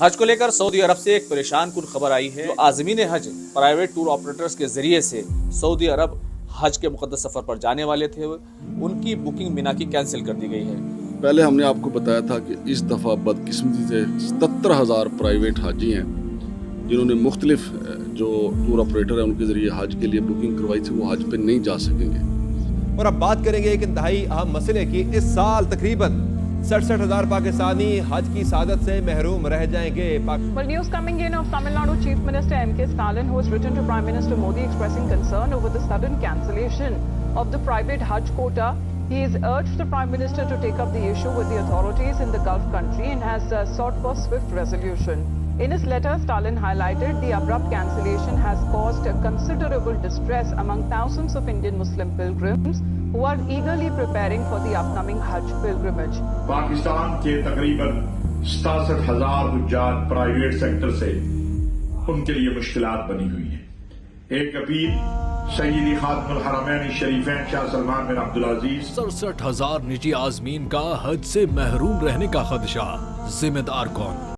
حج کو لے کر سعودی عرب سے ایک پریشان کن خبر آئی ہے۔ جو عازمین حج پرائیویٹ ٹور آپریٹرز کے ذریعے سے سعودی عرب حج کے مقدس سفر پر جانے والے تھے، ان کی بکنگ مینا کی کینسل کر دی گئی ہے۔ پہلے ہم نے آپ کو بتایا تھا کہ اس دفعہ بدقسمتی سے 77,000 پرائیویٹ حاجی ہیں جنہوں نے مختلف جو ٹور آپریٹر ہیں ان کے ذریعے حج کے لیے بکنگ کروائی تھی، وہ حج پہ نہیں جا سکیں گے۔ اور اب بات کریں گے ایک انتہائی اہم مسئلے کی۔ اس سال تقریباً 67,000 پاکستانی حج کی سعادت سے محروم رہ جائیں گے۔ Well, news coming in of Tamil Nadu Chief Minister M.K. Stalin, who has written to Prime Minister Modi expressing concern over the sudden cancellation of the private Hajj quota. He has urged the Prime Minister to take up the issue with the authorities in the Gulf country and has sought for swift resolution. In his letter, Stalin highlighted the abrupt cancellation has caused considerable distress among thousands of Indian Muslim pilgrims who are eagerly preparing for the upcoming Hajj pilgrimage. Pakistan کے تقریباً 67,000 حجاج private sector سے ان کے لیے مشکلات بنی ہوئی ہیں۔ ایک اپیل سیدی خاتم الحرمین شریفین شاہ سلمان بن عبدالعزیز 67,000 نجی عازمین کا حج سے محروم رہنے کا خدشہ، ذمہ دار کون؟